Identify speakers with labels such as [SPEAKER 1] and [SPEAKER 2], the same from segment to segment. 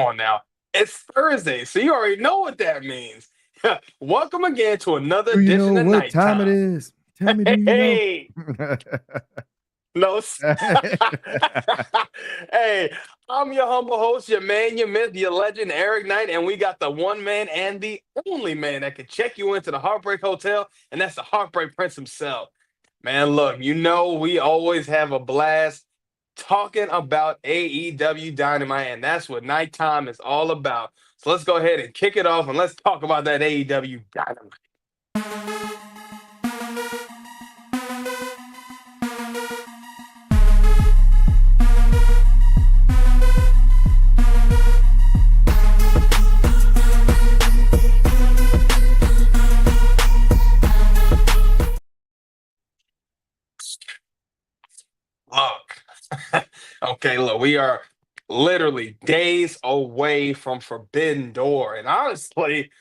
[SPEAKER 1] on now. It's Thursday, so you already know what that means. Welcome again to another
[SPEAKER 2] Do you know
[SPEAKER 1] edition of
[SPEAKER 2] what time it
[SPEAKER 1] Nighttime.
[SPEAKER 2] is? Tell me, do you know?
[SPEAKER 1] Hey, no. Hey, I'm your humble host, your man, your myth, your legend, Eric Knight, and we got the one man and the only man that can check you into the Heartbreak Hotel, and that's the Heartbreak Prince himself. Man, look, you know we always have a blast talking about AEW Dynamite, and that's what Nighttime is all about. So let's go ahead and kick it off, and let's talk about that AEW Dynamite. Look, okay, look, we are literally days away from Forbidden Door, and honestly,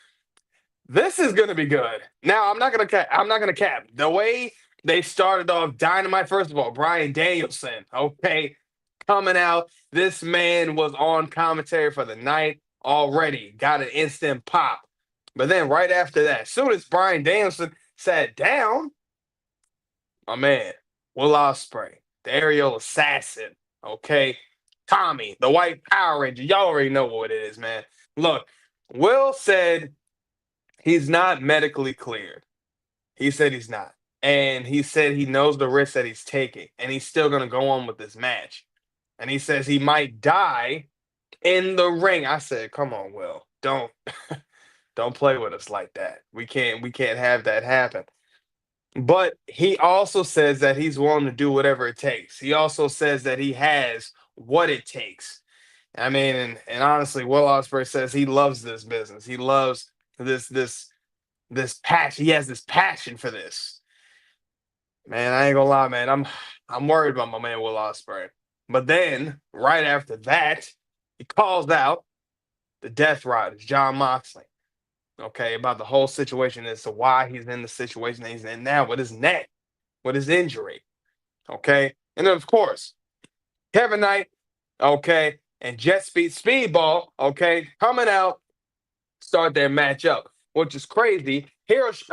[SPEAKER 1] this is gonna be good. Now, I'm not gonna cap the way they started off Dynamite. First of all, Brian Danielson, okay, coming out. This man was on commentary for the night already, got an instant pop. But then right after that, as soon as Brian Danielson sat down, my man, Will Ospreay, the aerial assassin, okay? Tommy, the white Power Ranger. Y'all already know what it is, man. Look, Will said he's not medically cleared. He said he's not. And he said he knows the risk that he's taking, and he's still going to go on with this match. And he says he might die in the ring. I said, come on, Will. Don't play with us like that. We can't have that happen. But he also says that he's willing to do whatever it takes. He also says that he has what it takes. I mean, and honestly, Will Ospreay says he loves this business. He loves this passion. He has this passion for this. Man, I ain't gonna lie, man. I'm worried about my man Will Ospreay. But then, right after that, he calls out the Death Riders, John Moxley. Okay, about the whole situation as to why he's in the situation that he's in now with his neck, with his injury. Okay. And then of course, Kevin Knight, okay, and Jet Speedball, okay, coming out, start their matchup, which is crazy. Hiroshi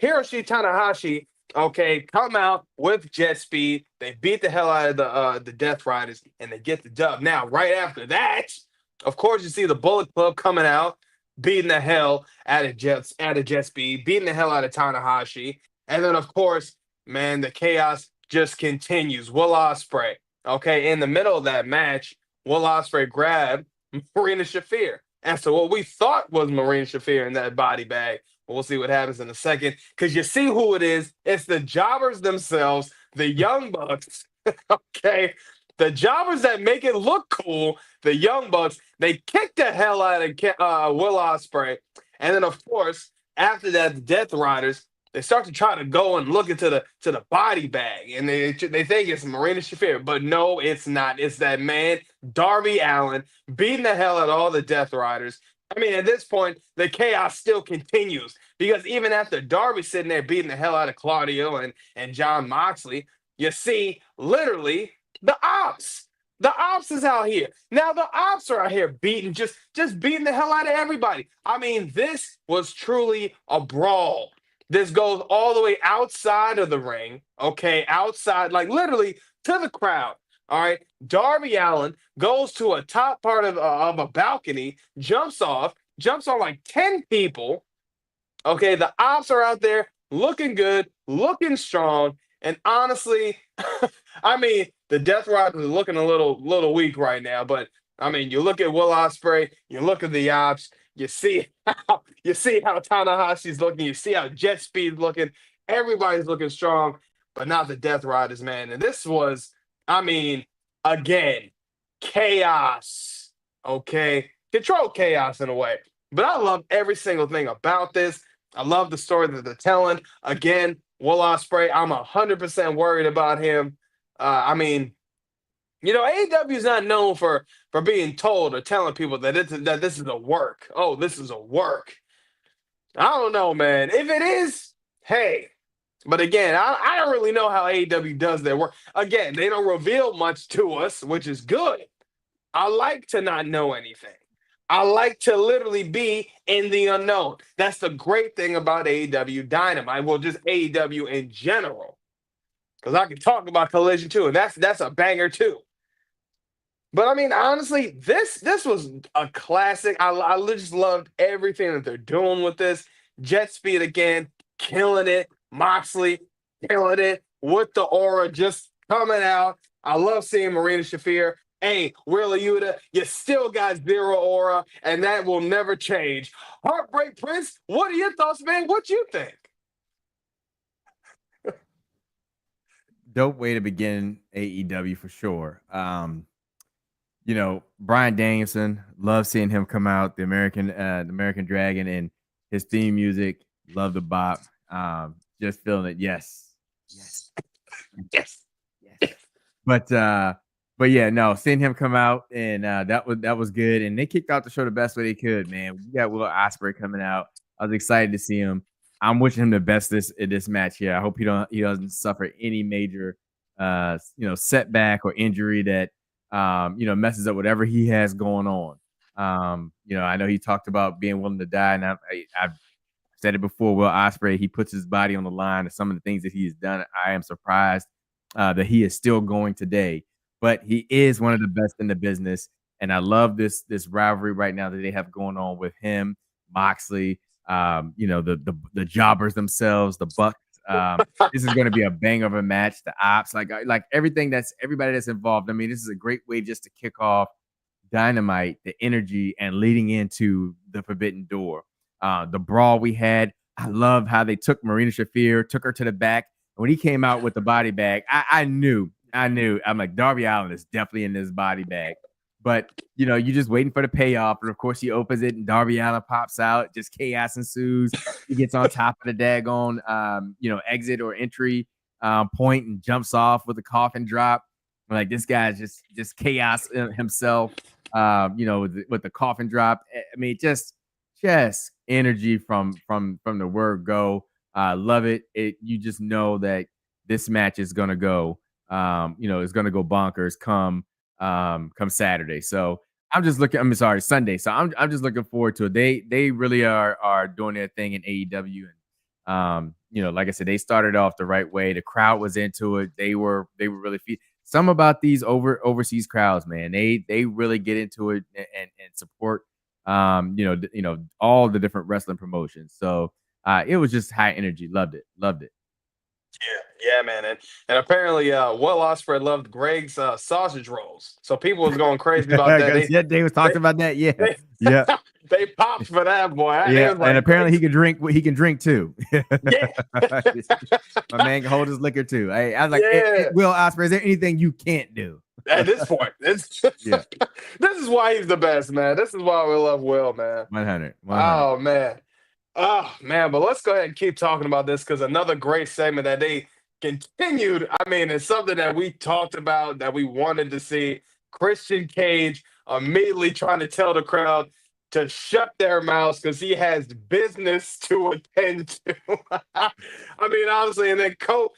[SPEAKER 1] Tanahashi, okay, come out with Jet Speed. They beat the hell out of the Death Riders and they get the dub. Now, right after that, of course, you see the Bullet Club coming out, beating the hell out of Jet Speed, beating the hell out of Tanahashi. And then, of course, man, the chaos just continues. Will Ospreay, okay, in the middle of that match, Will Ospreay grabbed Marina Shafir. And so what we thought was Marina Shafir in that body bag, but we'll see what happens in a second. Because you see who it is. It's the jobbers themselves, the Young Bucks, okay? The jobbers that make it look cool, the Young Bucks, they kick the hell out of Will Ospreay. And then, of course, after that, the Death Riders, they start to try to go and look into the body bag. And they think it's Marina Shafir. But no, it's not. It's that man, Darby Allin, beating the hell out of all the Death Riders. I mean, at this point, the chaos still continues. Because even after Darby sitting there beating the hell out of Claudio and John Moxley, you see, literally, the ops. The ops is out here. Now the ops are out here beating, just beating the hell out of everybody. I mean, this was truly a brawl. This goes all the way outside of the ring, okay? Outside, like literally to the crowd. All right. Darby Allin goes to a top part of a balcony, jumps on like 10 people. Okay, the ops are out there looking good, looking strong, and honestly, I mean, the Death Riders are looking a little weak right now. But I mean, you look at Will Ospreay, you look at the ops, you see how Tanahashi's looking, you see how Jet Speed's looking. Everybody's looking strong, but not the Death Riders, man. And this was, I mean, again, chaos. Okay, controlled chaos in a way. But I love every single thing about this. I love the story that they're telling. Again, Will Ospreay, I'm 100% worried about him. I mean, you know, AEW is not known for being told or telling people that this is a work. Oh, this is a work. I don't know, man. If it is, hey. But again, I don't really know how AEW does their work. Again, they don't reveal much to us, which is good. I like to not know anything. I like to literally be in the unknown. That's the great thing about AEW Dynamite. Well, just AEW in general. Because I can talk about Collision too, and that's a banger too. But I mean, honestly, this was a classic. I just loved everything that they're doing with this. Jet Speed again, killing it. Moxley killing it with the aura just coming out. I love seeing Marina Shafir. Hey, Willa Yuta, you still got zero aura, and that will never change. Heartbreak Prince, what are your thoughts, man? What you think?
[SPEAKER 2] Dope way to begin AEW for sure. Bryan Danielson, love seeing him come out, the American Dragon, and his theme music, love the bop. Just feeling it, yes, yes,
[SPEAKER 1] Yes.
[SPEAKER 2] yes. But yeah, no, seeing him come out and that was good, and they kicked out the show the best way they could. Man, we got Will Ospreay coming out. I was excited to see him. I'm wishing him the best in this match here. I hope he doesn't suffer any major setback or injury that messes up whatever he has going on. I know he talked about being willing to die, and I've said it before. Will Ospreay, he puts his body on the line, and some of the things that he has done, I am surprised that he is still going today. But he is one of the best in the business, and I love this rivalry right now that they have going on with him, Moxley, the jobbers themselves, the Bucks. This is going to be a bang of a match. The ops, like everybody that's involved. I mean, this is a great way just to kick off Dynamite, the energy, and leading into the Forbidden Door. The brawl we had. I love how they took Marina Shafir, took her to the back. When he came out with the body bag, I knew. I'm like, Darby Allin is definitely in this body bag. But, you're just waiting for the payoff. And, of course, he opens it, and Darby Allin pops out. Just chaos ensues. He gets on top of the daggone, exit or entry point and jumps off with a coffin drop. I'm like, this guy's just chaos himself, with the coffin drop. I mean, just energy from the word go. Love it. You just know that this match is going to go. Is going to go bonkers come Saturday. So Sunday. So I'm just looking forward to it. They really are doing their thing in AEW, and like I said, they started off the right way. The crowd was into it. They were really some about these overseas crowds, man. They really get into it and support all the different wrestling promotions. So it was just high energy. Loved it.
[SPEAKER 1] Yeah, man, and apparently, Will Ospreay loved Greg's sausage rolls, so people was going crazy about that.
[SPEAKER 2] They was talking about that. Yeah,
[SPEAKER 1] they,
[SPEAKER 2] yeah,
[SPEAKER 1] they popped for that, boy.
[SPEAKER 2] Yeah, like, and apparently he can drink. He can drink too.
[SPEAKER 1] Yeah,
[SPEAKER 2] My man can hold his liquor too. I was like, Will Ospreay, is there anything you can't do?
[SPEAKER 1] At this point, this is why he's the best, man. This is why we love Will, man.
[SPEAKER 2] 100.
[SPEAKER 1] Oh man. Oh man, but let's go ahead and keep talking about this because another great segment that they continued. I mean, it's something that we talked about that we wanted to see. Christian Cage immediately trying to tell the crowd to shut their mouths because he has business to attend to. I mean, honestly, and then Cope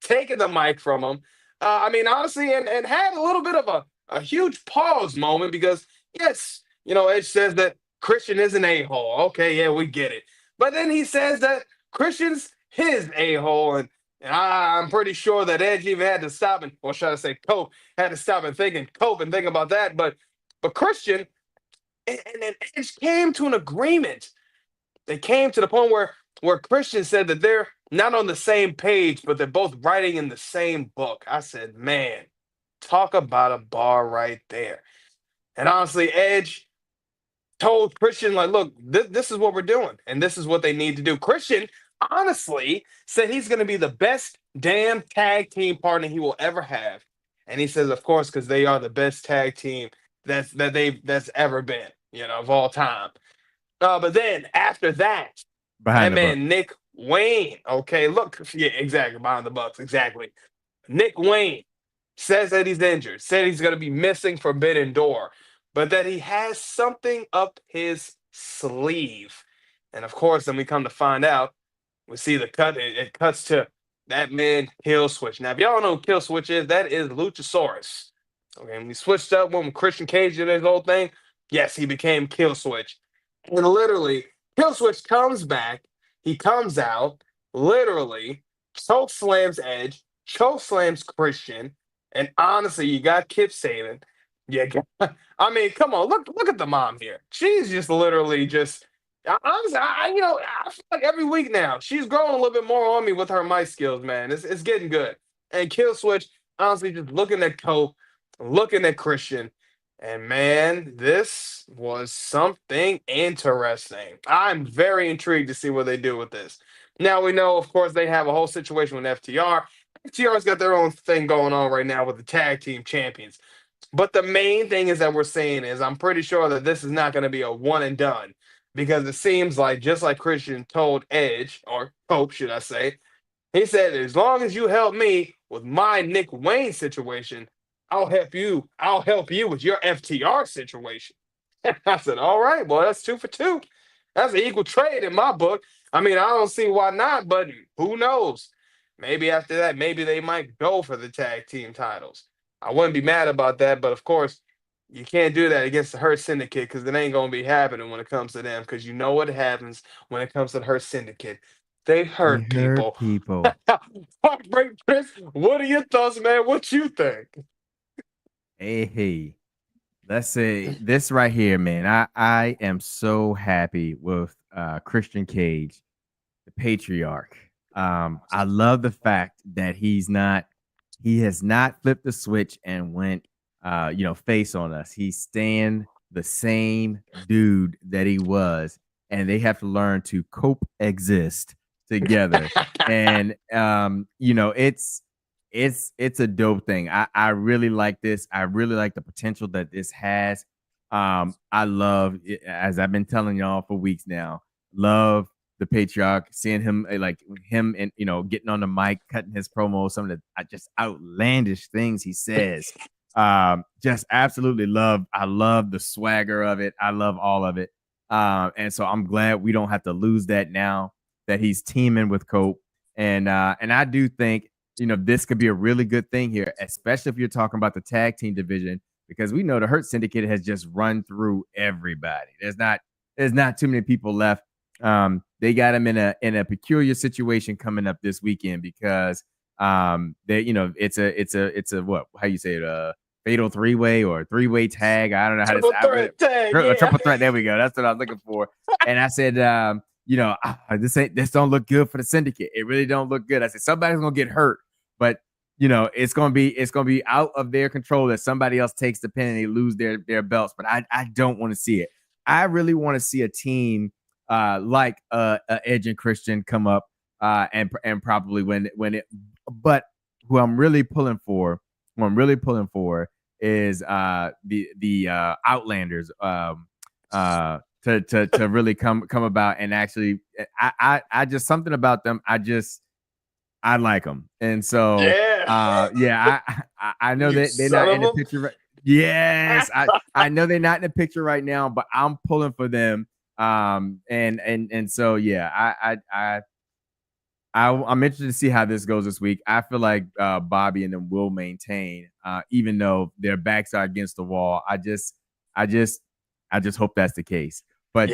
[SPEAKER 1] taking the mic from him. I mean, honestly, and had a little bit of a huge pause moment because, yes, Edge says that Christian is an a-hole. Okay, yeah, we get it. But then he says that Christian's his a-hole, and I'm pretty sure that Edge even had to stop and, or should I say, Cope had to stop and think about that. But Christian and then Edge came to an agreement. They came to the point where Christian said that they're not on the same page, but they're both writing in the same book. I said, man, talk about a bar right there. And honestly, Edge told Christian, like, look, this is what we're doing, and this is what they need to do. Christian honestly said he's going to be the best damn tag team partner he will ever have. And he says, of course, because they are the best tag team that's ever been, of all time. But then after that, Nick Wayne, okay, look, yeah, exactly, behind the Bucks, exactly. Nick Wayne says that he's injured, said he's going to be missing Forbidden Door, but that he has something up his sleeve. And of course, then we come to find out, we see the cut, it cuts to that man, Kill Switch. Now, if y'all don't know who Kill Switch is, that is Luchasaurus. Okay, and we switched up when Christian Cage did his whole thing. Yes, he became Kill Switch. And literally, Kill Switch comes back. He comes out, literally, choke slams Edge, choke slams Christian. And honestly, you got Kip Saban. Yeah, I mean, come on, look at the mom here. She's just literally just honestly, I feel like every week now she's growing a little bit more on me with her mic skills, man. It's getting good. And Kill Switch, honestly, just looking at Cope, looking at Christian, and man, this was something interesting. I'm very intrigued to see what they do with this. Now we know, of course, they have a whole situation with FTR. FTR's got their own thing going on right now with the tag team champions. But the main thing is that we're saying is I'm pretty sure that this is not going to be a one and done because it seems like just like Christian told Edge, or Pope, should I say, he said, as long as you help me with my Nick Wayne situation, I'll help you. I'll help you with your FTR situation. I said, all right, well, that's 2 for 2. That's an equal trade in my book. I mean, I don't see why not, but who knows? Maybe after that, maybe they might go for the tag team titles. I wouldn't be mad about that, but of course, you can't do that against the Hurt Syndicate because it ain't gonna be happening when it comes to them. Because you know what happens when it comes to the Hurt Syndicate. They
[SPEAKER 2] They
[SPEAKER 1] hurt
[SPEAKER 2] hurt
[SPEAKER 1] people.
[SPEAKER 2] people.
[SPEAKER 1] Heartbreak Chris, what are your thoughts, man? What you think?
[SPEAKER 2] Hey, let's say this right here, man. I am so happy with Christian Cage, the Patriarch. I love the fact that he has not flipped the switch and went face on us. He's staying the same dude that he was, and they have to learn to cope exist together. And it's a dope thing. I really like this. I really like the potential that this has. I love it, as I've been telling y'all for weeks now. Love the Patriarch, seeing him like him and getting on the mic, cutting his promo, some of the just outlandish things he says. Just absolutely love. I love the swagger of it. I love all of it. And so I'm glad we don't have to lose that now that he's teaming with Cope. And I do think this could be a really good thing here, especially if you're talking about the tag team division, because we know the Hurt Syndicate has just run through everybody. There's not too many people left. They got him in a peculiar situation coming up this weekend because it's a what, how you say it, a fatal 3-way or 3-way tag. I don't know how to say it. Triple threat. There we go. That's what I was looking for. And I said, this don't look good for the Syndicate. It really don't look good. I said somebody's gonna get hurt, but it's gonna be out of their control that somebody else takes the pin and they lose their belts. But I don't want to see it. I really want to see a team like Edge and Christian come up and probably win it. But who I'm really pulling for is the Outlanders to really come about and actually I just something about them. I like them, and so I know that they're not in the picture. Yes, I know they're not in the picture right now, but I'm pulling for them. And so I'm interested to see how this goes this week. I feel like Bobby and them will maintain, even though their backs are against the wall. I just hope that's the case. But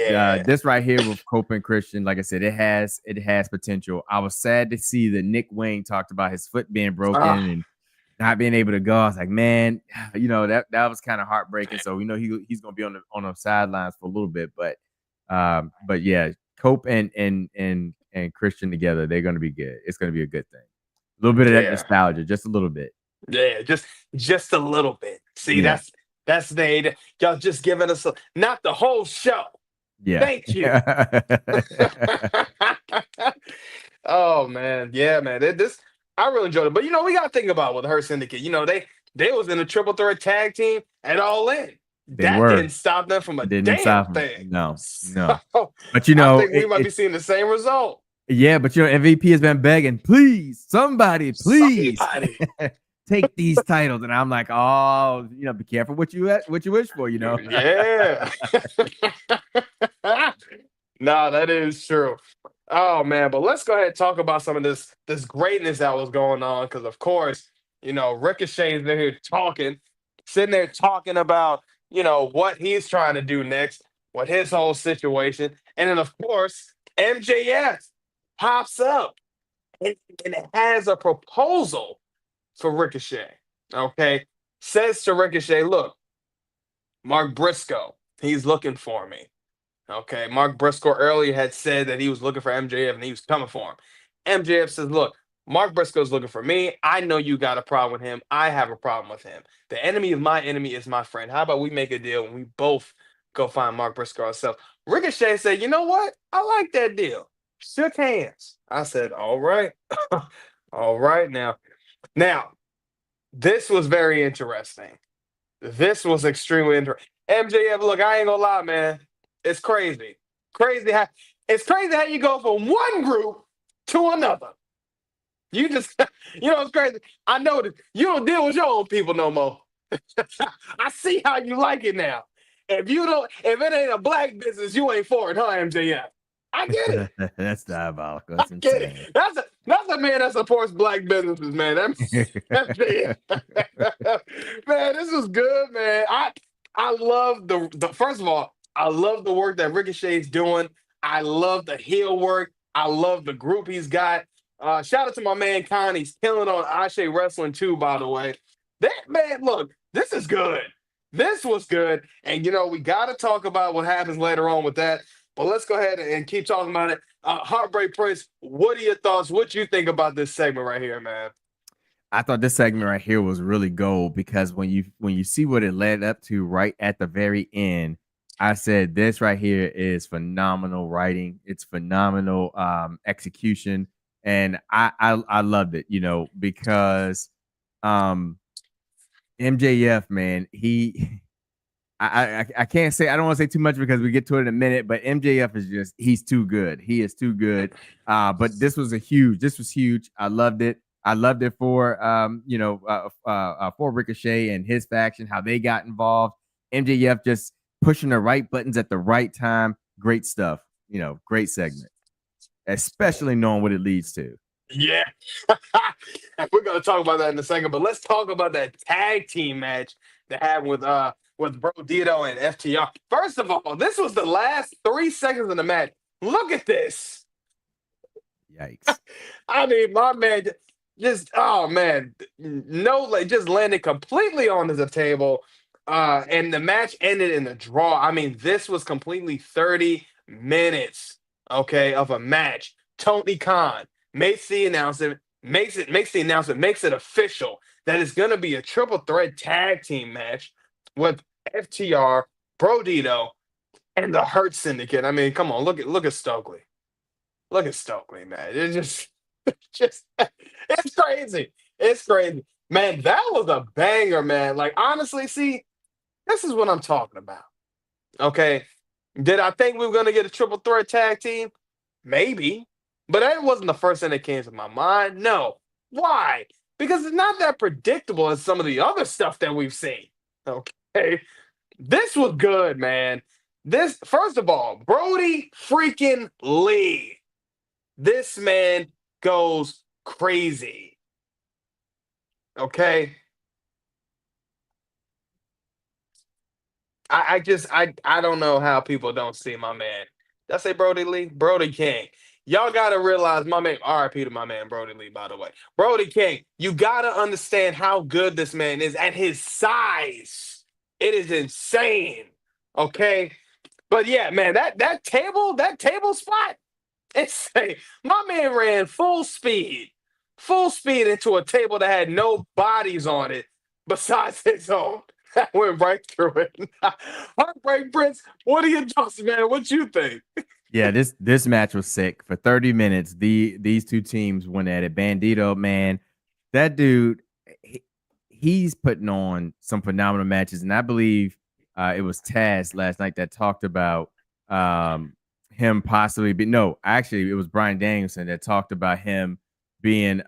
[SPEAKER 2] this right here with Cope and Christian, like I said, it has potential. I was sad to see that Nick Wayne talked about his foot being broken and not being able to go. I was like, man, that was kind of heartbreaking. So we know he's gonna be on the sidelines for a little bit. But yeah, Cope and Christian together, they're gonna be good. It's gonna be a good thing. A little bit of that nostalgia, just a little bit.
[SPEAKER 1] Yeah, just a little bit. See, that's y'all just giving us not the whole show.
[SPEAKER 2] Yeah.
[SPEAKER 1] Thank you. Oh man, yeah, man. I really enjoyed it. But we gotta think about with Hurt Syndicate. They was in a triple threat tag team at All In. Didn't stop them from a damn thing.
[SPEAKER 2] No.
[SPEAKER 1] So,
[SPEAKER 2] but
[SPEAKER 1] I think we might be seeing the same result.
[SPEAKER 2] Yeah, but MVP has been begging, please, somebody, please. Take these titles, and I'm like, oh, be careful what you wish for,
[SPEAKER 1] Yeah. No, that is true. Oh man, but let's go ahead and talk about some of this greatness that was going on, because of course, Ricochet is there here sitting there talking about what he's trying to do next, what his whole situation. And then, of course, MJF pops up and, and has a proposal for Ricochet. Okay. Says to Ricochet, look, Mark Briscoe, he's looking for me. Okay. Mark Briscoe earlier had said that he was looking for MJF and he was coming for him. MJF says, look, Mark Briscoe's looking for me. I know you got a problem with him. I have a problem with him. The enemy of my enemy is my friend. How about we make a deal and we both go find Mark Briscoe ourselves? Ricochet said, you know what? I like that deal. Shook hands. I said, all right. All right now. Now, this was very interesting. This was extremely interesting. MJF, look, I ain't gonna lie, man. It's crazy. It's crazy how you go from one group to another. You just, it's crazy. I know that you don't deal with your own people no more. I see how you like it now. If it ain't a black business, you ain't for it, huh, MJF? I get it.
[SPEAKER 2] That's diabolical. That's
[SPEAKER 1] Get
[SPEAKER 2] insane.
[SPEAKER 1] it. That's a man that supports black businesses, man. That's it. Man, this was good, man. I love the first of all, I love the work that Ricochet's doing. I love the heel work. I love the group he's got. Shout out to my man Con. He's killing on Ashe Wrestling too, by the way. That man, look, this is good. This was good. And we gotta talk about what happens later on with that. But let's go ahead and keep talking about it. Heartbreak Prince, what are your thoughts? What you think about this segment right here, man?
[SPEAKER 2] I thought this segment right here was really gold because when you see what it led up to right at the very end, I said this right here is phenomenal writing. It's phenomenal execution, and I loved it. Because MJF, man, I can't say, I don't want to say too much because we get to it in a minute, but MJF is he's too good. He is too good. But this was huge. I loved it. I loved it for for Ricochet and his faction, how they got involved. MJF just pushing the right buttons at the right time. Great stuff. Great segment, especially knowing what it leads to.
[SPEAKER 1] Yeah. We're gonna talk about that in a second, but let's talk about that tag team match that happened with Bro Dito and FTR. First of all, this was the last 3 seconds of the match. Look at this.
[SPEAKER 2] Yikes.
[SPEAKER 1] I mean, my man just just landed completely onto the table. And the match ended in a draw. I mean, this was completely 30 minutes, okay, of a match. Tony Khan makes the announcement, makes it official that it's gonna be a triple threat tag team match with FTR, Bro Dito, and the Hurt Syndicate. I mean, come on, look at Stokely. Look at Stokely, man. It's just it's crazy. It's crazy. Man, that was a banger, man. Like, honestly, see, this is what I'm talking about. Okay. Did I think we were gonna get a triple threat tag team? Maybe. But that wasn't the first thing that came to my mind. No. Why? Because it's not that predictable as some of the other stuff that we've seen. Okay. This was good, man. This, first of all, Brody freaking Lee. This man goes crazy. Okay. I don't know how people don't see my man. Did I say Brody Lee? Brody King. Y'all gotta realize my man, RIP to my man Brody Lee, by the way. Brody King, you gotta understand how good this man is at his size. It is insane. Okay. But yeah, man, that table spot, it's my man ran full speed into a table that had no bodies on it besides his own. That went right through it. Heartbreak Prince, what are your thoughts, man? What you think?
[SPEAKER 2] Yeah, this match was sick. For 30 minutes, these two teams went at it. Bandito, man, that dude, he's putting on some phenomenal matches, and I believe it was Taz last night that talked about him possibly no, actually it was Bryan Danielson that talked about him being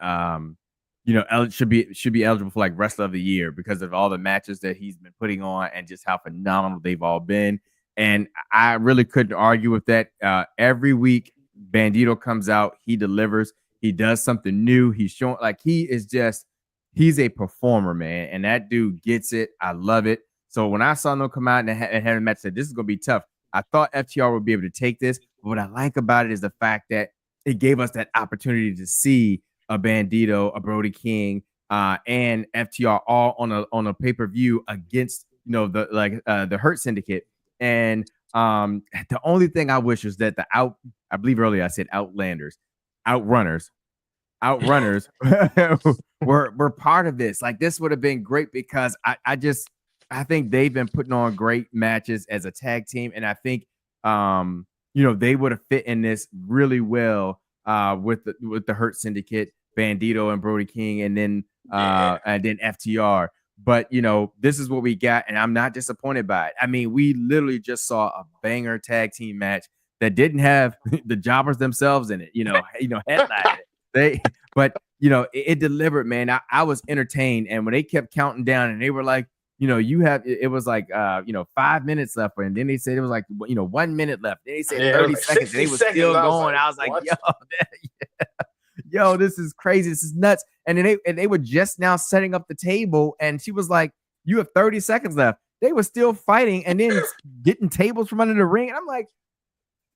[SPEAKER 2] should be eligible for like Wrestler of the Year because of all the matches that he's been putting on and just how phenomenal they've all been. And I really couldn't argue with that. Every week, Bandito comes out, he delivers, he does something new. He's showing like he's a performer, man. And that dude gets it. I love it. So when I saw them come out and had a match, said this is going to be tough. I thought FTR would be able to take this. But what I like about it is the fact that it gave us that opportunity to see a Bandito, a Brody King, and FTR all on a pay-per-view against the Hurt Syndicate. And the only thing I wish is that I believe earlier I said Outrunners were part of this. Like, this would have been great because I think they've been putting on great matches as a tag team, and I think they would have fit in this really well with the Hurt Syndicate, Bandito and Brody King, and then FTR. But this is what we got, and I'm not disappointed by it. I mean, we literally just saw a banger tag team match that didn't have the jobbers themselves in it. Headline it. It delivered, man. I was entertained, and when they kept counting down, and they were like, it was like 5 minutes left, and then they said it was like 1 minute left. Then they said 30 seconds, and they were still going. I was like, yo, this is crazy. This is nuts. And then they were just now setting up the table, and she was like, you have 30 seconds left. They were still fighting and then getting tables from under the ring. And I'm like,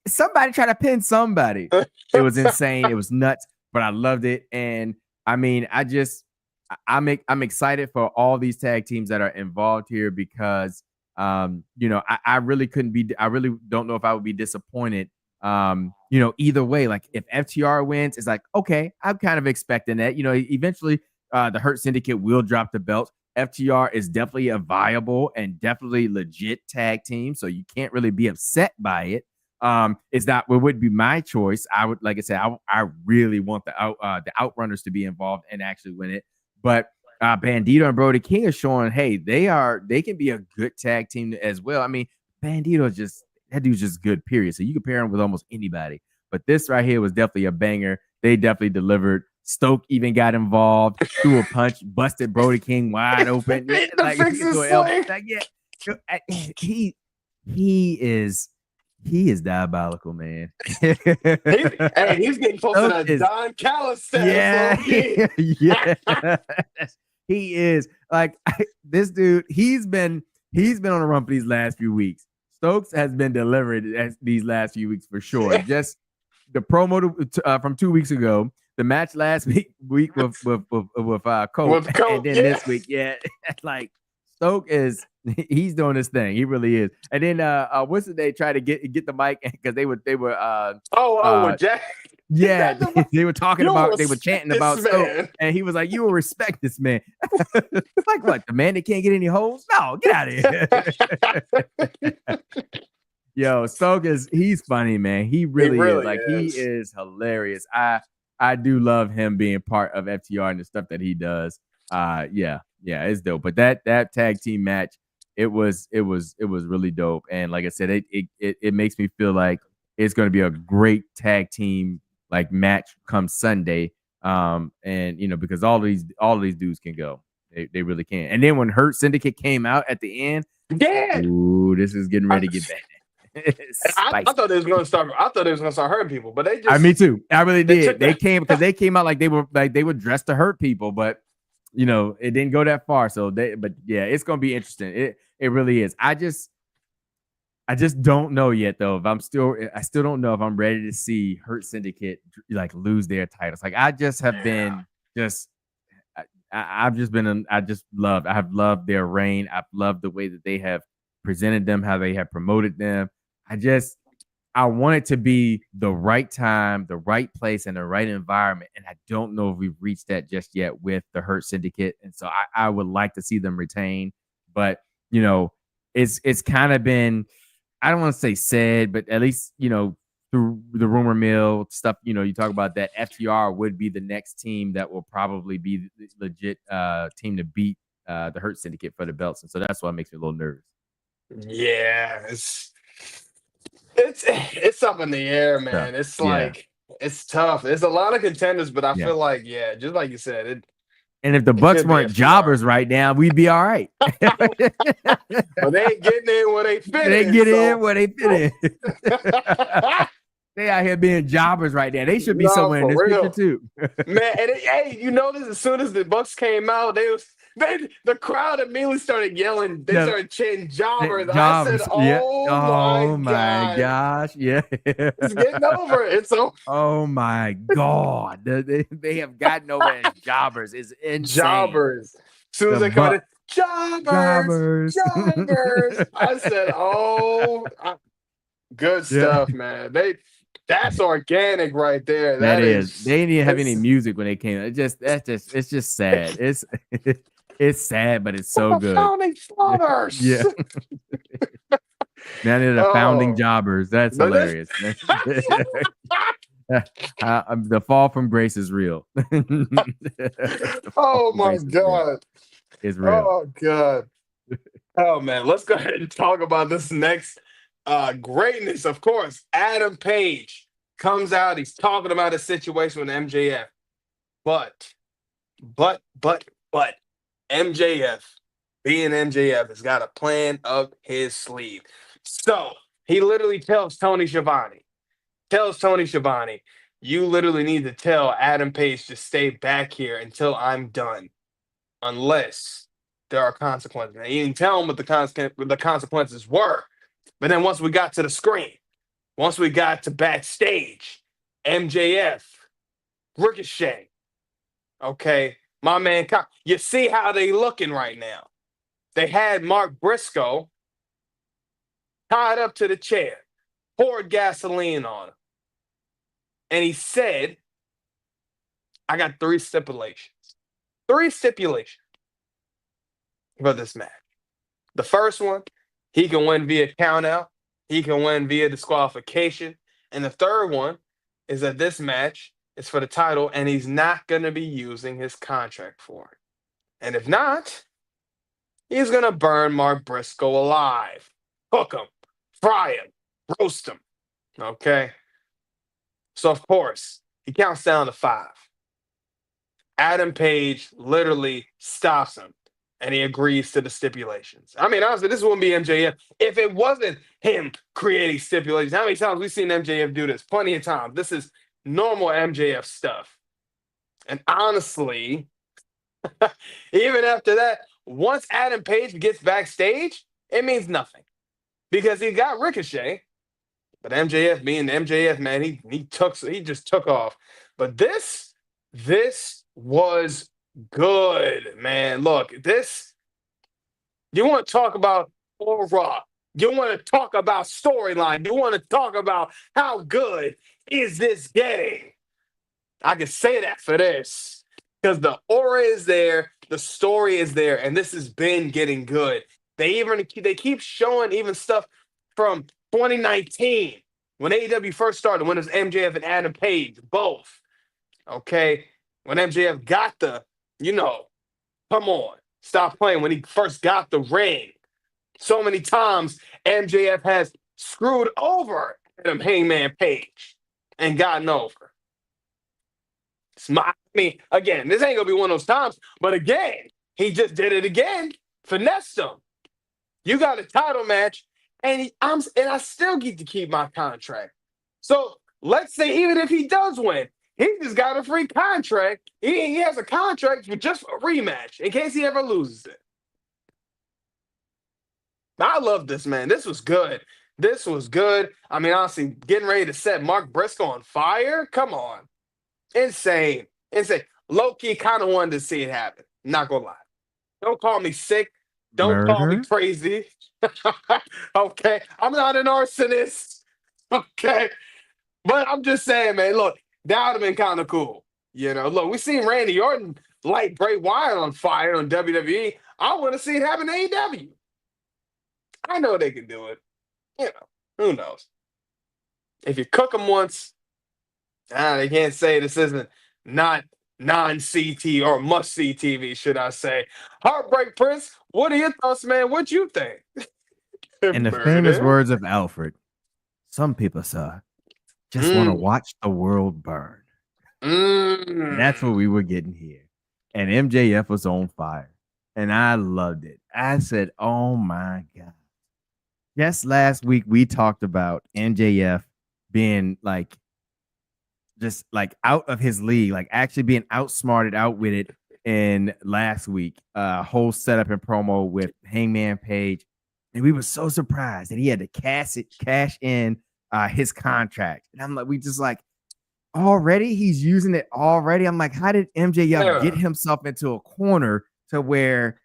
[SPEAKER 2] somebody try to pin somebody. It was insane. It was nuts, but I loved it. And I mean, I'm excited for all these tag teams that are involved here because I really don't know if I would be disappointed. Either way, like if FTR wins, it's like, okay, I'm kind of expecting that. Eventually the Hurt Syndicate will drop the belt. FTR is definitely a viable and definitely legit tag team, so you can't really be upset by it. It's not what would be my choice. I would, like I said, I really want the Outrunners to be involved and actually win it. But Bandito and Brody King are showing, hey, they can be a good tag team as well. I mean, Bandito that dude's just good, period. So you can pair him with almost anybody. But this right here was definitely a banger. They definitely delivered. Stoke even got involved, threw a punch, busted Brody King wide open. He is diabolical, man.
[SPEAKER 1] He's getting close to that Don Callis status.
[SPEAKER 2] Yeah. He is. Like, this dude, he's been on a run for these last few weeks. Stokes has been delivered these last few weeks for sure. Just the promo from 2 weeks ago, the match last week with Colt, and then this week, like Stoke he's doing his thing. He really is. And then what's it? They try to get the mic because they were
[SPEAKER 1] with Jack.
[SPEAKER 2] Yeah, they were talking about, they were chanting about Stoke, and he was like, "You will respect this man." Like, what? The man that can't get any holes? No, get out of here. Yo, Stoke he's funny, man. He really is. Like, he is hilarious. I do love him being part of FTR and the stuff that he does. Yeah, it's dope. But that tag team match, it was really dope. And like I said, it makes me feel like it's going to be a great tag team like match come Sunday. And because all of these dudes can go. They really can. And then when Hurt Syndicate came out at the end, ooh, this is getting ready to get bad.
[SPEAKER 1] I thought they was going to start. I thought they was going to start hurting people, but they just.
[SPEAKER 2] Me too. I really did. They came out like they were dressed to hurt people, but it didn't go that far. So it's going to be interesting. It really is. I just don't know yet though. I still don't know if I'm ready to see Hurt Syndicate like lose their titles. Like, I just have been I have loved their reign. I've loved the way that they have presented them, how they have promoted them. I want it to be the right time, the right place, and the right environment. And I don't know if we've reached that just yet with the Hurt Syndicate. And so I would like to see them retain. But, it's kind of been, I don't want to say said, but at least, through the rumor mill stuff, you talk about that FTR would be the next team that will probably be the legit team to beat the Hurt Syndicate for the belts. And so that's why it makes me a little nervous.
[SPEAKER 1] Yeah, it's up in the air, man. It's like it's tough. There's a lot of contenders, but I feel like just like you said,
[SPEAKER 2] and if the Bucks weren't jobbers right now, we'd be all right.
[SPEAKER 1] But they ain't getting in where they fit.
[SPEAKER 2] They get in where they fit in. They out here being jobbers right now. They should be somewhere in this picture too.
[SPEAKER 1] Man, and hey, you notice as soon as the Bucks came out, The crowd immediately started yelling. They started chanting jobbers. I said,
[SPEAKER 2] Jobbers. Yeah.
[SPEAKER 1] "Oh
[SPEAKER 2] Oh
[SPEAKER 1] my
[SPEAKER 2] my
[SPEAKER 1] god,
[SPEAKER 2] gosh. Yeah.
[SPEAKER 1] it's getting over." It's so
[SPEAKER 2] Oh my God. They have gotten over as jobbers. It's insane.
[SPEAKER 1] jobbers. As soon as
[SPEAKER 2] The
[SPEAKER 1] they come
[SPEAKER 2] buck
[SPEAKER 1] in, jobbers,
[SPEAKER 2] jobbers.
[SPEAKER 1] jobbers. I said, good
[SPEAKER 2] Yeah.
[SPEAKER 1] stuff, man. That's organic right there.
[SPEAKER 2] That
[SPEAKER 1] That
[SPEAKER 2] is.
[SPEAKER 1] is.
[SPEAKER 2] They didn't even have any
[SPEAKER 1] It's
[SPEAKER 2] music when they came. It's just sad. It's sad, but it's so
[SPEAKER 1] the
[SPEAKER 2] good.
[SPEAKER 1] founding fathers.
[SPEAKER 2] Yeah. Now they're the founding
[SPEAKER 1] Oh,
[SPEAKER 2] jobbers. That's
[SPEAKER 1] but this.
[SPEAKER 2] hilarious. The fall from grace is real. The fall
[SPEAKER 1] Oh
[SPEAKER 2] from
[SPEAKER 1] my
[SPEAKER 2] grace is real.
[SPEAKER 1] god.
[SPEAKER 2] It's real.
[SPEAKER 1] Oh god. Oh man, let's go ahead and talk about this next greatness. Of course, Adam Page comes out. He's talking about his situation with MJF, but, but MJF, being MJF, has got a plan up his sleeve. So he literally tells Tony Schiavone, you literally need to tell Adam Page to stay back here until I'm done, unless there are consequences. And he didn't tell him what the consequences were. But then once we got to the screen, once we got to backstage, MJF, Ricochet, okay, my man, you see how they looking right now. They had Mark Briscoe tied up to the chair, poured gasoline on him. And he said, I got 3 stipulations. 3 stipulations for this match. The first one, he can win via countout. He can win via disqualification. And the third one is that this match is for the title, and he's not going to be using his contract for it. And if not, he's going to burn Mark Briscoe alive. Cook him, fry him, roast him. Okay? So, of course, he counts down to 5. Adam Page literally stops him, and he agrees to the stipulations. I mean, honestly, this wouldn't be MJF if it wasn't him creating stipulations. How many times we've seen MJF do this? Plenty of times. This is normal MJF stuff. And honestly, even after that, once Adam Page gets backstage, it means nothing. Because he got Ricochet, but MJF, being MJF, man, he just took off. But this was good, man. Look, you want to talk about aura. You want to talk about storyline. You want to talk about how good is this getting. I can say that for this because the aura is there, the story is there, and this has been getting good. They keep showing even stuff from 2019 when AEW first started, when it was MJF and Adam Page, both. Okay, when MJF got come on, stop playing. When he first got the ring, so many times MJF has screwed over Adam Hangman Page and gotten over. Again, this ain't gonna be one of those times, but again, he just did it again, finessed him. You got a title match, and I still get to keep my contract. So let's say even if he does win, he just got a free contract. He has a contract for just a rematch in case he ever loses it. I love this, man. This was good. I mean, honestly, getting ready to set Mark Briscoe on fire? Come on. Insane. Low-key kind of wanted to see it happen. Not gonna lie. Don't call me sick. Don't call me crazy. Okay? I'm not an arsonist. Okay? But I'm just saying, man, look, that would have been kind of cool. Look, we seen Randy Orton light Bray Wyatt on fire on WWE. I want to see it happen to AEW. I know they can do it. Who knows? If you cook them once, they can't say this isn't not non-CT or must-see TV, should I say. Heartbreak Prince, what are your thoughts, man? What you think?
[SPEAKER 2] In the famous words of Alfred, some people, sir, just want to watch the world burn. And that's what we were getting here. And MJF was on fire. And I loved it. I said, oh my God. Yes, last week we talked about MJF being just out of his league, like actually being outsmarted, outwitted in last week, whole setup and promo with Hangman Page, and we were so surprised that he had to cash in his contract, and I'm like, we just like already he's using it already. I'm like, how did MJF get himself into a corner to where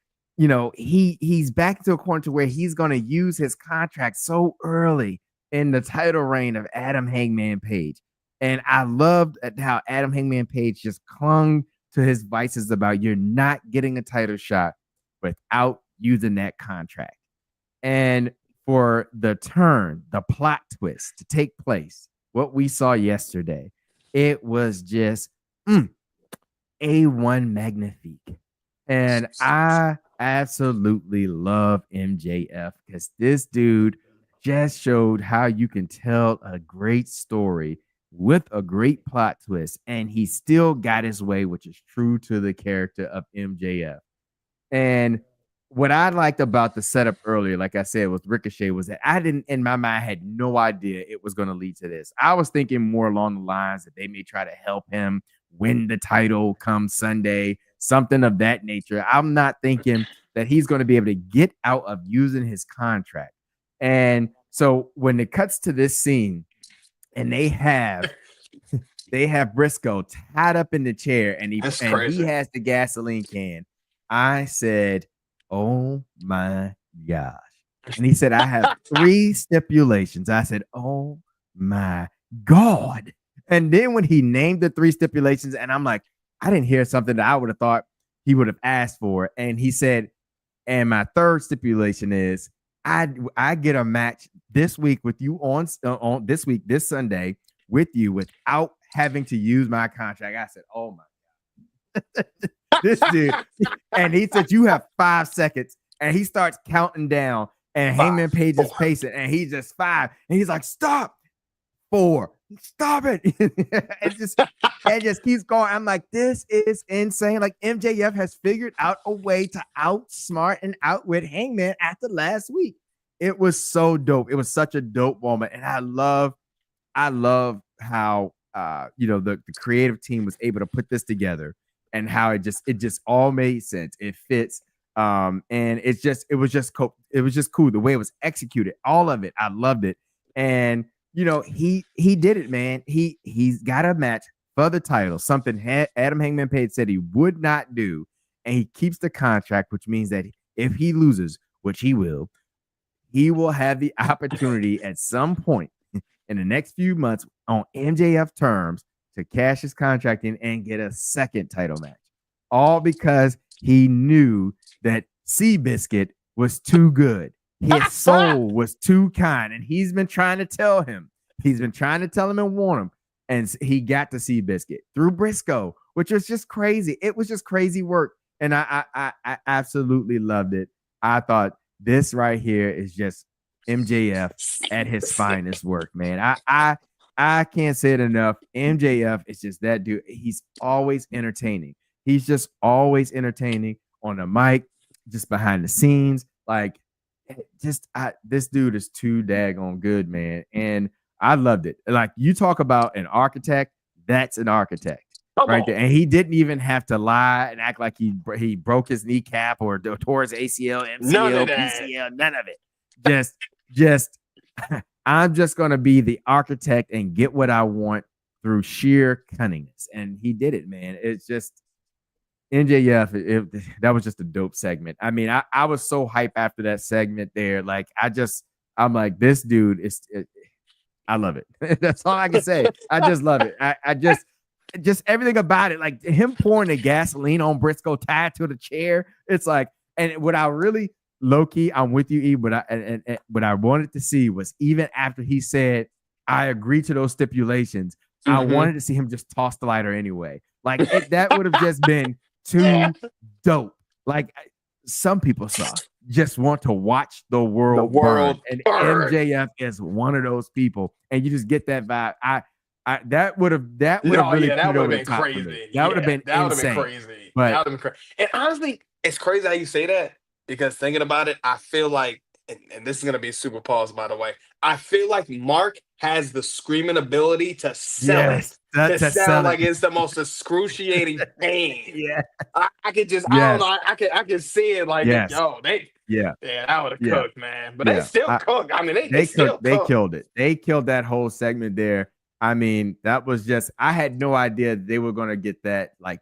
[SPEAKER 2] he's back to a corner to where he's going to use his contract so early in the title reign of Adam Hangman Page? And I loved how Adam Hangman Page just clung to his vices about you're not getting a title shot without using that contract. And for the plot twist to take place, what we saw yesterday, it was just A1 magnifique. And I absolutely love MJF because this dude just showed how you can tell a great story with a great plot twist, and he still got his way, which is true to the character of MJF. And what I liked about the setup earlier, like I said, with Ricochet, was that I didn't, in my mind, had no idea it was going to lead to this. I was thinking more along the lines that they may try to help him win the title come Sunday, something of that nature. I'm not thinking that he's going to be able to get out of using his contract. And so when it cuts to this scene and they have Briscoe tied up in the chair and he has the gasoline can, I said, oh my gosh. And he said, I have 3 stipulations. I said, oh my God. And then when he named the 3 stipulations, and I'm like, I didn't hear something that I would have thought he would have asked for. And he said, and my 3rd stipulation is I get a match this week with you on this Sunday with you without having to use my contract. I said, oh my God. This dude. And he said, you have 5 seconds. And he starts counting down. And Hangman Page is pacing. And he's just 5. And he's like, stop. 4. Stop it. it just keeps going. I'm like, this is insane. Like MJF has figured out a way to outsmart and outwit Hangman after last week. It was so dope. It was such a dope moment. And I love how the creative team was able to put this together and how it just all made sense. It fits. And it was just cool. The way it was executed, all of it. I loved it. And he did it, man. He's got a match for the title, something Adam Hangman Page said he would not do, and he keeps the contract, which means that if he loses, which he will have the opportunity at some point in the next few months on MJF terms to cash his contract in and get a second title match, all because he knew that Seabiscuit was too good. His soul was too kind, and he's been trying to tell him. He's been trying to tell him and warn him, and he got to Seabiscuit through Briscoe, which was just crazy. It was just crazy work, and I absolutely loved it. I thought this right here is just MJF at his finest work, man. I can't say it enough. MJF is just that dude. He's always entertaining. He's just always entertaining on the mic, just behind the scenes, like. This dude is too daggone good, man. And I loved it. Like you talk about an architect, that's an architect right there. And he didn't even have to lie and act like he broke his kneecap or tore his ACL, MCL, PCL, none of it. Just I'm just going to be the architect and get what I want through sheer cunningness. And he did it, man. It's just MJF, that was just a dope segment. I mean, I was so hyped after that segment there. Like, I'm like, this dude I love it. That's all I can say. I just love it. I just everything about it, like him pouring the gasoline on Briscoe tied to the chair. It's like, and what I really low key, I'm with you, E. But what I wanted to see was even after he said, I agree to those stipulations, I wanted to see him just toss the lighter anyway. Like that would have just been too dope. Like some people just want to watch the world burn. And MJF is one of those people, and you just get that vibe. That would have really been crazy. That would have been insane.
[SPEAKER 1] But that would have been crazy. And honestly, it's crazy how you say that, because thinking about it, I feel like and this is gonna be a super pause, by the way. I feel like Mark has the screaming ability to sell it,
[SPEAKER 2] Yes, that
[SPEAKER 1] to
[SPEAKER 2] to
[SPEAKER 1] sound
[SPEAKER 2] sell
[SPEAKER 1] like
[SPEAKER 2] it.
[SPEAKER 1] it's the most excruciating pain.
[SPEAKER 2] Yeah.
[SPEAKER 1] I could just, I don't
[SPEAKER 2] Yes.
[SPEAKER 1] know, I can see it like,
[SPEAKER 2] Yes.
[SPEAKER 1] yo,
[SPEAKER 2] Yeah.
[SPEAKER 1] yeah, that would have
[SPEAKER 2] Yeah.
[SPEAKER 1] cooked, man. But they
[SPEAKER 2] Yeah.
[SPEAKER 1] still cook. I mean, they
[SPEAKER 2] They
[SPEAKER 1] still
[SPEAKER 2] cooked. They
[SPEAKER 1] cook.
[SPEAKER 2] killed it. They killed that whole segment there. I mean, that was just. I had no idea they were gonna get that like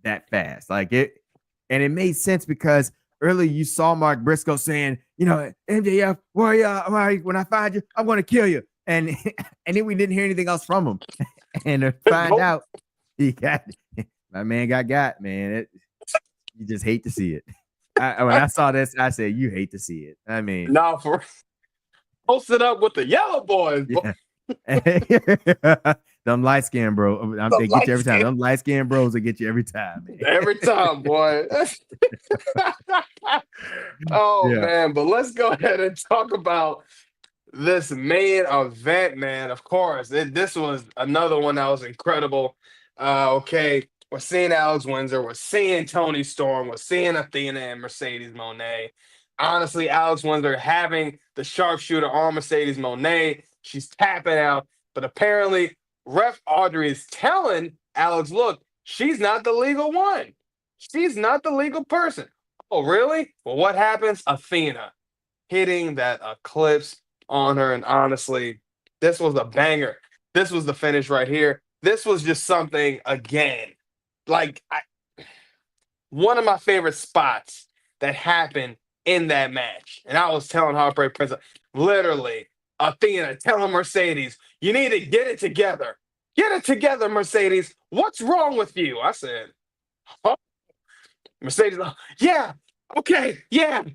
[SPEAKER 2] that fast. Like it, and it made sense because earlier you saw Mark Briscoe saying, MJF, where you? When I find you, I'm gonna kill you. And and then we didn't hear anything else from him. And to find
[SPEAKER 1] Nope.
[SPEAKER 2] out he got my man got man. You just hate to see it. When I saw this, I said, "You hate to see it." I mean,
[SPEAKER 1] Now for posted up with the yellow boys,
[SPEAKER 2] yeah. Them light skin bro,
[SPEAKER 1] the
[SPEAKER 2] they get you
[SPEAKER 1] light
[SPEAKER 2] every time.
[SPEAKER 1] skin
[SPEAKER 2] Them light skin bros will get you every time, man.
[SPEAKER 1] every time, boy. Oh
[SPEAKER 2] Yeah,
[SPEAKER 1] man, but let's go ahead and talk about this main event, man. Of course, this was another one that was incredible. Okay, we're seeing Alex Windsor, we're seeing Tony Storm, we're seeing Athena and Mercedes Monet. Honestly, Alex Windsor having the sharpshooter on Mercedes Monet, she's tapping out, but apparently, Ref Audrey is telling Alex, look, she's not the legal one. She's not the legal person. Oh, really? Well, what happens? Athena hitting that eclipse on her. And honestly, this was a banger. This was the finish right here. This was just something again. Like one of my favorite spots that happened in that match. And I was telling Heartbreak Prince, literally, Athena telling Mercedes, you need to get it together. Get it together, Mercedes. What's wrong with you? I said, huh? Mercedes, yeah, okay, yeah. I'm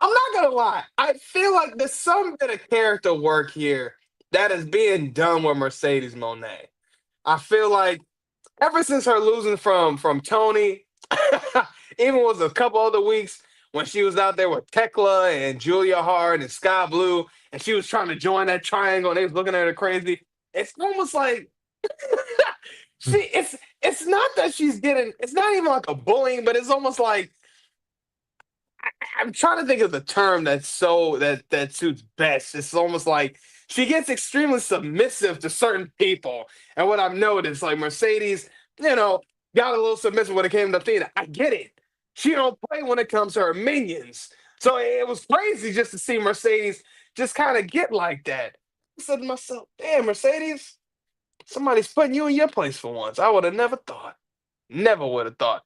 [SPEAKER 1] not gonna lie. I feel like there's some bit of character work here that is being done with Mercedes Monet. I feel like ever since her losing from Tony, even was a couple other weeks when she was out there with Tekla and Julia Hart and Sky Blue, and she was trying to join that triangle, and they was looking at her crazy. It's almost like it's not that she's getting. It's not even like a bullying, but it's almost like I'm trying to think of the term that's so that suits best. It's almost like she gets extremely submissive to certain people. And what I've noticed, like Mercedes, got a little submissive when it came to Athena. I get it. She don't play when it comes to her minions. So it was crazy just to see Mercedes just kind of get like that. I said to myself, damn, Mercedes, somebody's putting you in your place for once. I would have never thought. Never would have thought.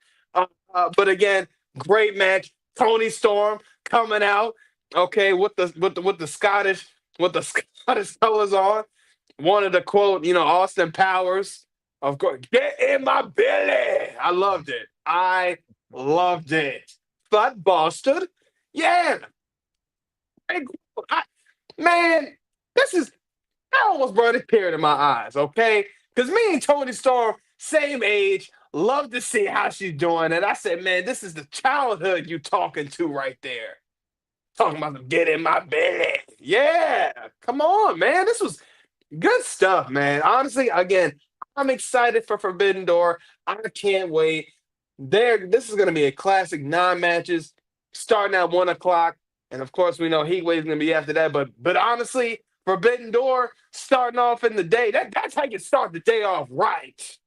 [SPEAKER 1] But again, great match. Tony Storm coming out, okay, with the Scottish colors on. Wanted to quote, Austin Powers. Of course, get in my belly. I loved it. I loved it. Fat bastard. Yeah. I, man, this is I almost brought a tear to my eyes, okay? Because me and Tony Storm, same age, love to see how she's doing. And I said, man, this is the childhood you talking to right there. Talking about them get in my belly. Yeah. Come on, man. This was good stuff, man. Honestly, again, I'm excited for Forbidden Door. I can't wait. This is going to be a classic 9 matches starting at 1 o'clock. And of course, we know Heat Wave is going to be after that. But honestly, Forbidden Door starting off in the day. That's how you start the day off right.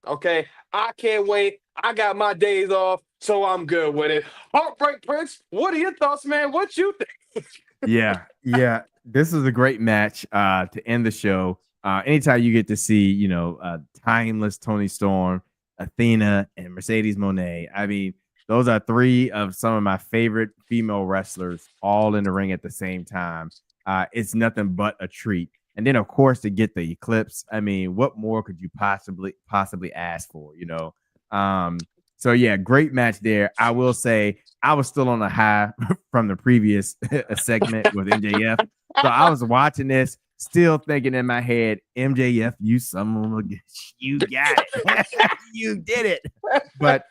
[SPEAKER 1] Okay. I can't wait. I got my days off, so I'm good with it. Heartbreak Prince, what are your thoughts, man? What you think?
[SPEAKER 2] yeah. This is a great match to end the show. Anytime you get to see, timeless Tony Storm, Athena, and Mercedes Monet. I mean, those are 3 of some of my favorite female wrestlers all in the ring at the same time. It's nothing but a treat. And then, of course, to get the eclipse. I mean, what more could you possibly ask for? So yeah, great match there. I will say I was still on a high from the previous segment with MJF. So I was watching this, still thinking in my head, MJF, you son of a you got it. You did it. But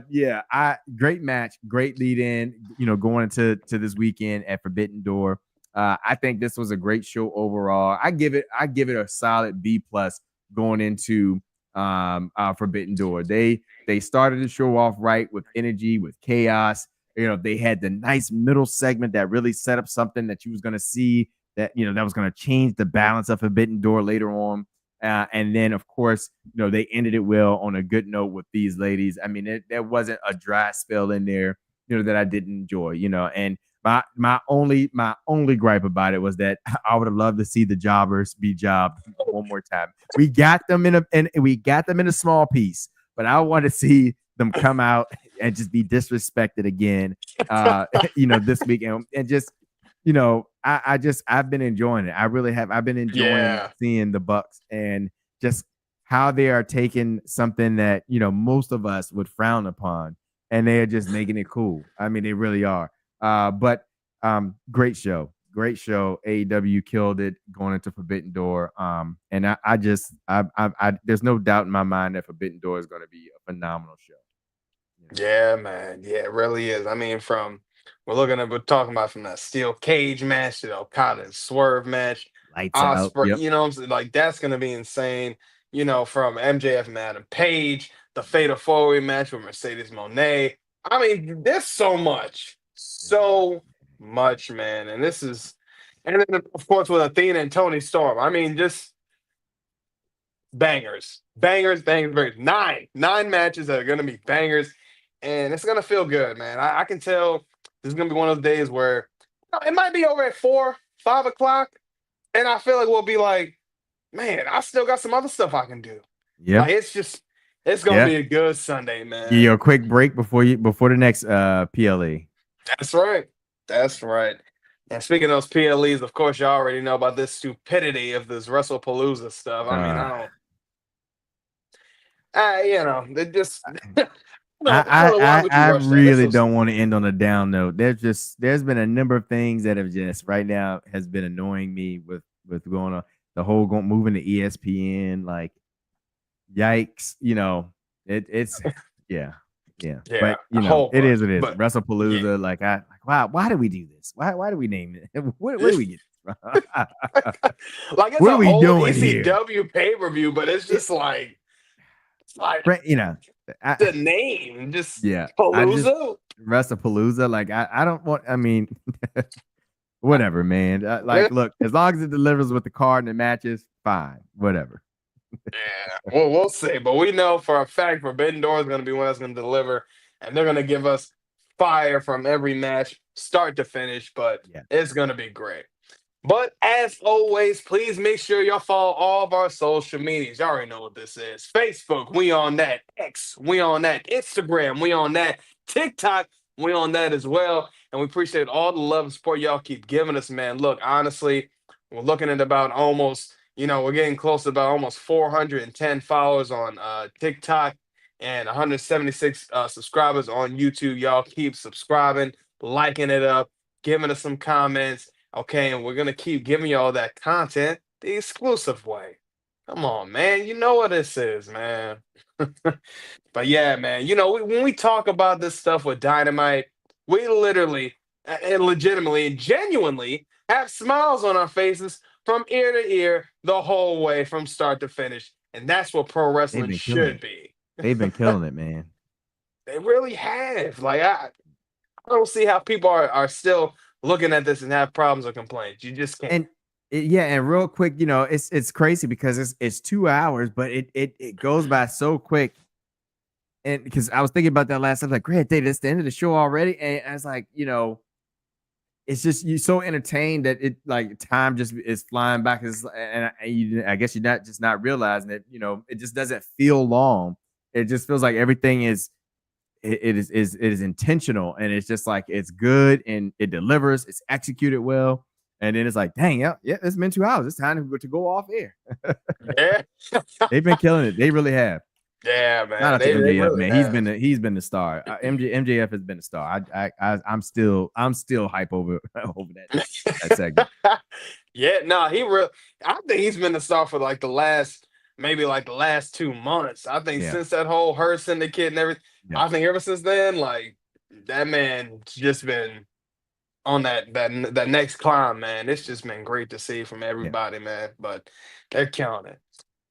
[SPEAKER 2] yeah, great match, great lead in, going into this weekend at Forbidden Door. I think this was a great show overall. I give it a solid B+ going into Forbidden Door. They started the show off right with energy, with chaos. They had the nice middle segment that really set up something that you was going to see that, that was going to change the balance of Forbidden Door later on. And then, of course, they ended it well on a good note with these ladies. I mean, there wasn't a dry spell in there, that I didn't enjoy, and my only gripe about it was that I would have loved to see the jobbers be jobbed one more time. We got them in a small piece, but I want to see them come out and just be disrespected again, this week and just, I've been enjoying it. I really have. I've been enjoying seeing the Bucks and just how they are taking something that, most of us would frown upon, and they are just making it cool. I mean, they really are. But great show. AEW killed it going into Forbidden Door. And I there's no doubt in my mind that Forbidden Door is going to be a phenomenal show.
[SPEAKER 1] Yeah, man. Yeah, it really is. I mean, we're talking about from that steel cage match to the Okada and Swerve match,
[SPEAKER 2] Lights out.
[SPEAKER 1] Osprey,
[SPEAKER 2] Yep.
[SPEAKER 1] what I'm saying? Like, that's gonna be insane. From MJF and Adam Page, the Fatal 4-Way match with Mercedes Moné. I mean, there's so much, man. And then of course with Athena and Tony Storm. I mean, just bangers. Nine matches that are gonna be bangers. And it's gonna feel good, man. I can tell this is gonna be one of those days where it might be over at 4, 5 o'clock, and I feel like we'll be like, man, I still got some other stuff I can do.
[SPEAKER 2] Yeah,
[SPEAKER 1] like, it's gonna be a good Sunday, man.
[SPEAKER 2] Give you a quick break before the next PLE.
[SPEAKER 1] That's right. And speaking of those PLEs, of course, you already know about this stupidity of this WrestlePalooza stuff. I mean, they just.
[SPEAKER 2] I really don't want to end on a down note. There's been a number of things that have just right now has been annoying me with going on the whole moving to ESPN. Like, yikes! It's yeah. But it is what it is. WrestlePalooza. Yeah. Why do we do this? Why do we name it? Where do we get this from?
[SPEAKER 1] Like, it's
[SPEAKER 2] what are we doing
[SPEAKER 1] ECW
[SPEAKER 2] here?
[SPEAKER 1] pay-per-view, but it's just like the name, just Palooza.
[SPEAKER 2] WrestlePalooza. Like, I don't want. I mean, whatever, man. Look, as long as it delivers with the card and the matches, fine. Whatever.
[SPEAKER 1] Yeah, well, we'll see. But we know for a fact Forbidden Door is going to be one that's going to deliver, and they're going to give us fire from every match, start to finish. But it's going to be great. But as always, please make sure y'all follow all of our social medias. Y'all already know what this is. Facebook, we on that. X, we on that. Instagram, we on that. TikTok, we on that as well. And we appreciate all the love and support y'all keep giving us, man. Look, honestly, we're looking at about almost, we're getting close to about almost 410 followers on TikTok and 176 subscribers on YouTube. Y'all keep subscribing, liking it up, giving us some comments. Okay, and we're going to keep giving you all that content the exclusive way. Come on, man. You know what this is, man. But yeah, man, when we talk about this stuff with Dynamite, we literally and legitimately and genuinely have smiles on our faces from ear to ear the whole way from start to finish. And that's what pro wrestling should be.
[SPEAKER 2] They've been killing it, man.
[SPEAKER 1] They really have. Like, I don't see how people are still looking at this and have problems or complaints. You just can't.
[SPEAKER 2] And real quick, it's crazy because it's 2 hours, but it goes by so quick. And because I was thinking about that last time, like, great day, that's the end of the show already. And I was like, it's just you're so entertained that it like time just is flying back. I guess you're not realizing it. It just doesn't feel long. It just feels like everything is. It is intentional, and it's just like it's good and it delivers. It's executed well, and then it's like, dang, it's been 2 hours. It's time to go off air.
[SPEAKER 1] Yeah,
[SPEAKER 2] they've been killing it. They really have.
[SPEAKER 1] Yeah, man.
[SPEAKER 2] Shout out to MJF, really man. He's been the star. MJF has been the star. I'm still hype over that segment.
[SPEAKER 1] Yeah, no, I think he's been the star for like the last 2 months. I think since that whole Hurt Syndicate and everything. Yeah. I think ever since then, like, that man's just been on that next climb, man. It's just been great to see from everybody, man. But they're killing it.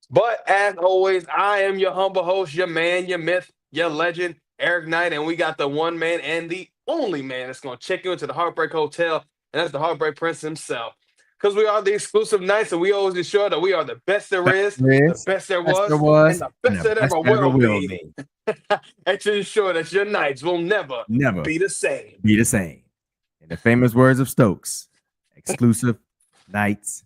[SPEAKER 1] But as always, I am your humble host, your man, your myth, your legend, Eric Knight, and we got the one man and the only man that's going to check you into the Heartbreak Hotel, and that's the Heartbreak Prince himself. Because we are the exclusive Knights, and we always ensure that we are the best there is, the best there was, and the best that ever will be. And to ensure that your nights will never be the same.
[SPEAKER 2] In the famous words of Stokes, exclusive Knights